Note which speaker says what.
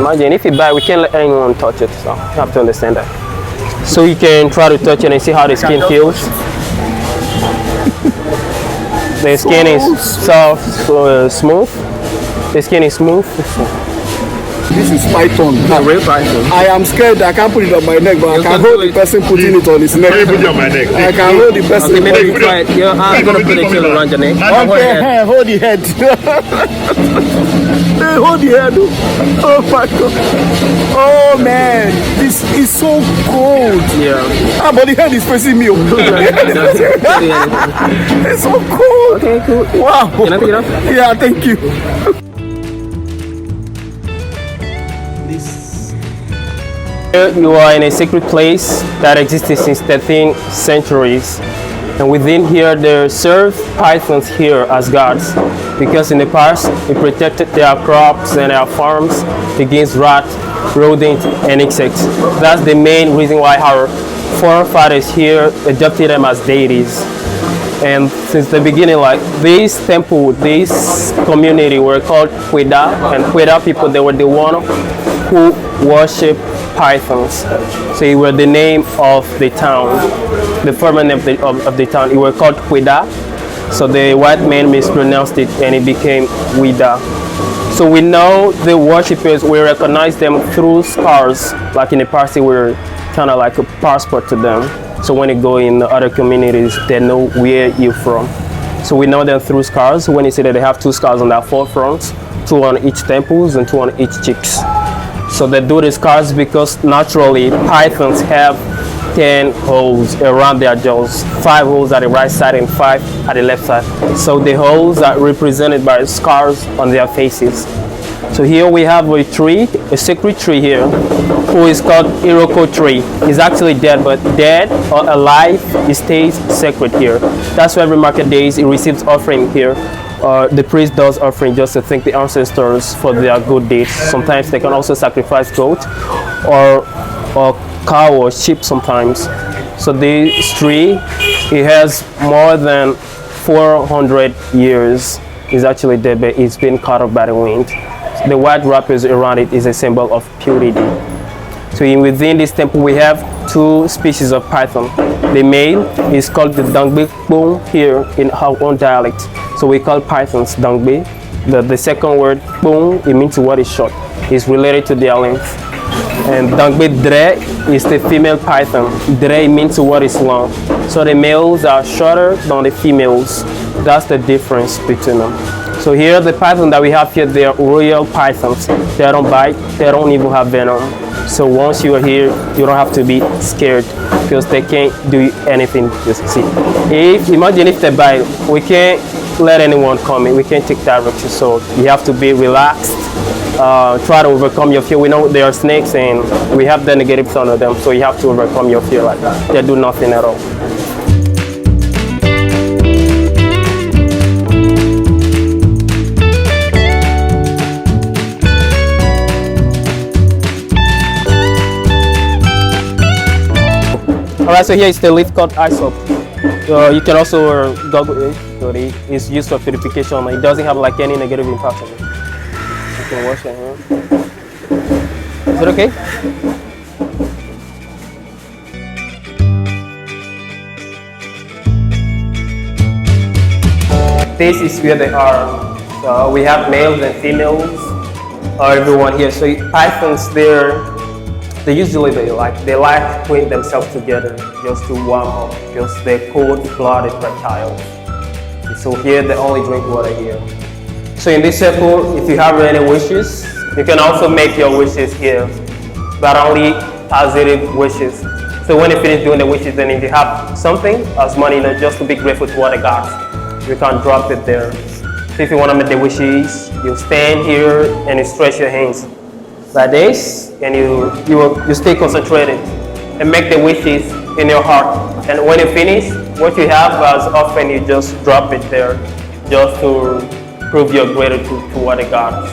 Speaker 1: imagine if you buy, we can't let anyone touch it. So you have to understand that. So you can try to touch it and see how the skin feels. The skin is soft, smooth. The skin is smooth.
Speaker 2: This is python.
Speaker 1: No, real python.
Speaker 2: I am scared. I can't put it on my neck, but I can hold the person putting it on his neck.
Speaker 3: Put it on my neck.
Speaker 2: I can hold the person.
Speaker 1: Okay, maybe you try it. Yeah, I'm gonna put a tail around your neck.
Speaker 2: Okay, hold the head. Hey, hold the head. Oh my God. Oh man, this is so cold.
Speaker 1: Yeah.
Speaker 2: Ah, but the head is facing me. It's so cold.
Speaker 1: Okay, cool.
Speaker 2: Wow.
Speaker 1: Can I take it off?
Speaker 2: Yeah, thank you.
Speaker 1: Here you are in a sacred place that existed since 13th centuries. And within here, they serve pythons here as gods, because in the past, it protected their crops and their farms against rat, rodent, and insects. That's the main reason why our forefathers here adopted them as deities. And since the beginning, like this temple, this community were called Ouidah, and Ouidah people, they were the one who worship pythons. So it were the name of the town, the former name of the town. It were called Ouidah. So the white man mispronounced it and it became Ouidah. So we know the worshippers, we recognize them through scars. Like in the past, they were kind of like a passport to them. So when you go in other communities, they know where you're from. So we know them through scars. When you see that they have 2 scars on their forefronts, 2 on each temples and 2 on each cheeks. So they do the scars because naturally pythons have 10 holes around their jaws, 5 holes at the right side and 5 at the left side. So the holes are represented by scars on their faces. So here we have a tree, a sacred tree here, who is called Iroko tree. It's actually dead, but dead or alive, it stays sacred here. That's why every market days it receives offering here. The priest does offering just to thank the ancestors for their good deeds. Sometimes they can also sacrifice goat or cow or sheep sometimes. So this tree, it has more than 400 years. It's actually dead, but it's been cut off by the wind. The white wrappers around it is a symbol of purity. So within this temple we have 2 species of python. The male is called the Dangbe Bong here in our own dialect. So we call pythons Dangbe. The second word Bong, it means what is short. It's related to their length. And Dangbe Dre is the female python. Dre means what is long. So the males are shorter than the females. That's the difference between them. So here the python that we have here, they are royal pythons. They don't bite, they don't even have venom. So once you are here, you don't have to be scared because they can't do anything. Just see. Imagine if they bite, we can't let anyone come in. We can't take direction. So you have to be relaxed. Try to overcome your fear. We know there are snakes and we have the negative sound of them. So you have to overcome your fear like that. They do nothing at all. Alright, so here is the leaf called ISOP. You can also Google it. So it's used for purification. It doesn't have like any negative impact on it. You can wash your hands. Is it okay? This is where they are. So we have males and females. Everyone here. So pythons, they usually they like putting themselves together just to warm up because they're cold-blooded reptiles. So here they only drink water here. So in this circle, if you have any wishes, you can also make your wishes here, but only positive wishes. So when you finish doing the wishes, then if you have something as money, just to be grateful to other gods, you can drop it there. So if you want to make the wishes, you stand here and you stretch your hands like this, and you stay concentrated and make the wishes in your heart. And when you finish, what you have as often you just drop it there, just to prove your gratitude to other gods.